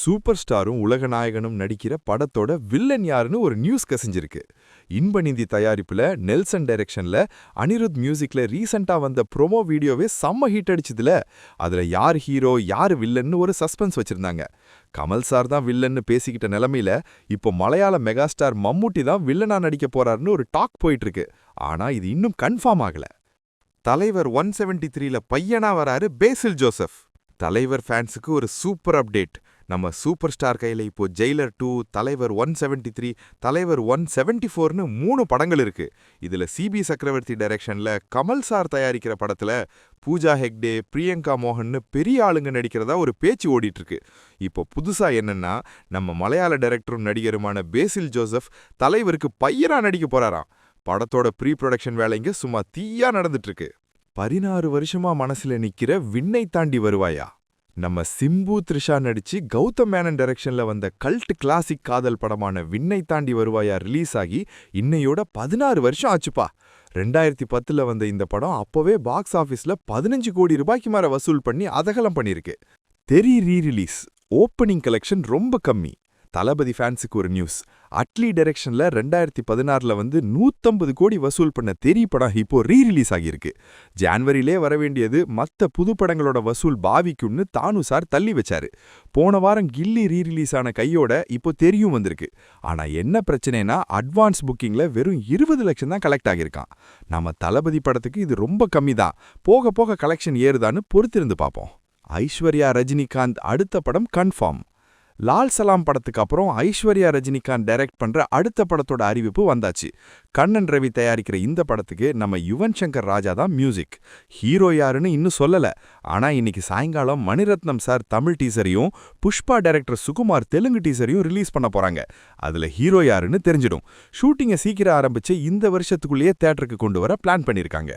Super ஸ்டாரும் உலக நாயகனும் நடிக்கிற படத்தோட வில்லன் யாருன்னு ஒரு நியூஸ் கசிஞ்சிருக்கு. இன்பநிதி தயாரிப்புல நெல்சன் டைரக்ஷன்ல அனிருத் மியூசிக்ல ரீசெண்டா வந்த ப்ரோமோ வீடியோவே செம்ம ஹிட் அடிச்சதுல. அதுல யார் ஹீரோ யார் வில்லன்னு ஒரு சஸ்பென்ஸ் வச்சிருந்தாங்க. கமல் சார் தான் வில்லன்னு பேசிக்கிட்ட நிலைமையில இப்போ மலையாள மெகாஸ்டார் மம்முட்டி தான் வில்லனா நடிக்க போறாருன்னு ஒரு டாக் போயிட்டு இருக்கு. ஆனா இது இன்னும் கன்ஃபார்ம் ஆகல. தலைவர் 173ல பையனா வராரு பேசில் ஜோசப். தலைவர் ஃபேன்ஸுக்கு ஒரு சூப்பர் அப்டேட். நம்ம சூப்பர் ஸ்டார் கையில இப்போ ஜெயிலர் 2, தலைவர் 173, தலைவர் 174ன்னு 3 படங்கள் இருக்கு. இதுல சிபி சக்கரவர்த்தி டைரக்ஷன்ல கமல் சார் தயாரிக்கிற படத்துல பூஜா ஹெக்டே, பிரியங்கா மோகன்னு பெரிய ஆளுங்க நடிக்கிறதா ஒரு பேச்சு ஓடிட்டு இருக்கு. இப்போ புதுசா என்னன்னா, நம்ம மலையாள டைரக்டரும் நடிகருமான பேசில் ஜோசப் தலைவருக்கு பையனா நடிக்க போறாராம். படத்தோட ப்ரீ ப்ரொடக்ஷன் வேலைங்க சும்மா தீயா நடந்துட்டு இருக்கு. 16 வருஷமா மனசுல நிக்கிற விண்ணை தாண்டி வருவாயா. நம்ம சிம்பு த்ரிஷா நடிச்சு கௌதம் மேனன் டைரக்ஷன்ல வந்த கல்ட் கிளாசிக் காதல் படமான விண்ணை தாண்டி வருவாயா ரிலீஸ் ஆகி இன்னையோட 16 வருஷம் ஆச்சுப்பா. 2010ல வந்த இந்த படம் அப்பவே பாக்ஸ் ஆபீஸ்ல 15 கோடி ரூபாய்க்கு மேல வசூல் பண்ணி அதகலம் பண்ணிருக்கு. தெரி ரீ ரிலீஸ் ஓப்பனிங் கலெக்ஷன் ரொம்ப கம்மி. தளபதி ஃபேன்ஸுக்கு ஒரு நியூஸ். அட்லி டைரக்ஷன்ல 2016ல வந்து 150 கோடி வசூல் பண்ண தெரி படம் இப்போ ரீ ரிலீஸ் ஆகியிருக்கு. ஜான்வரியிலே வரவேண்டியது மத்த புது படங்களோட வசூல் பாவிக்கும்னு தானு சார் தள்ளி வச்சாரு. போன வாரம் கில்லி ரீ ரிலீஸ் ஆன கையோட இப்போ தெரியும் வந்திருக்கு. ஆனா என்ன பிரச்சனைனா, அட்வான்ஸ் புக்கிங்ல வெறும் 20 லட்சம் தான் கலெக்ட் ஆகியிருக்கான். நம்ம தளபதி படத்துக்கு இது ரொம்ப கம்மி தான். போக போக கலெக்ஷன் ஏறுதான்னு பொறுத்திருந்து பார்ப்போம். ஐஸ்வர்யா ரஜினிகாந்த் அடுத்த படம் கன்ஃபார்ம். லால் சலாம் படத்துக்கு அப்புறம் ஐஸ்வர்யா ரஜினிகாந்த் டைரக்ட் பண்ற அடுத்த படத்தோட அறிவிப்பு வந்தாச்சு. கண்ணன் ரவி தயாரிக்கிற இந்த படத்துக்கு நம்ம யுவன் சங்கர் ராஜா தான் மியூசிக். ஹீரோ யாருன்னு இன்னும் சொல்லல. ஆனா இன்னைக்கு சாயங்காலம் மணிரத்னம் சார் தமிழ் டீசரையும் புஷ்பா டைரக்டர் சுகுமார் தெலுங்கு டீசரையும் ரிலீஸ் பண்ண போறாங்க. அதுல ஹீரோ யாருன்னு தெரிஞ்சிடும். ஷூட்டிங்கை சீக்கிரம் ஆரம்பிச்சு இந்த வருஷத்துக்குள்ளேயே தியேட்டருக்கு கொண்டு வர பிளான் பண்ணிருக்காங்க.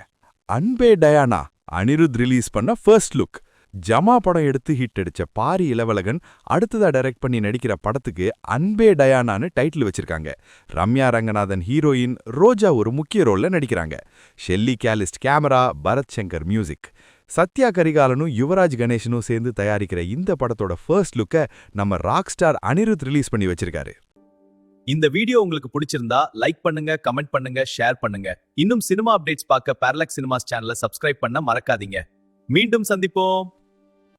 அன்பே டயானா அனிருத் ரிலீஸ் பண்ண ஃபர்ஸ்ட் லுக். ஜமா படம் எடுத்து ஹிட் அடிச்ச பாரி இளவழகன் அடுத்ததா டைரக்ட் பண்ணி நடிக்கிற படத்துக்கு அன்பே டயானான்னு டைட்டில் வச்சிருக்காங்க. ரம்யா ரங்கநாதன் ஹீரோயின், ரோஜா ஒரு முக்கிய ரோல்ல நடிக்கிறாங்க. Shelley Calist camera, Bharath Shankar music. Sathya கரிகாலனும் யுவராஜ் கணேசனும் சேர்ந்து தயாரிக்கிற இந்த படத்தோட ஃபர்ஸ்ட் லுக்கை நம்ம ராக் ஸ்டார் அனிருத் ரிலீஸ் பண்ணி வச்சிருக்காரு. இந்த வீடியோ உங்களுக்கு பிடிச்சிருந்தா லைக் பண்ணுங்க, கமெண்ட் பண்ணுங்க, ஷேர் பண்ணுங்க. இன்னும் சினிமா அப்டேட்ஸ் பார்க்க பேரலாக்ஸ் சினிமாஸ் சேனலை சப்ஸ்கிரைப் பண்ண மறக்காதீங்க. மீண்டும் சந்திப்போம்.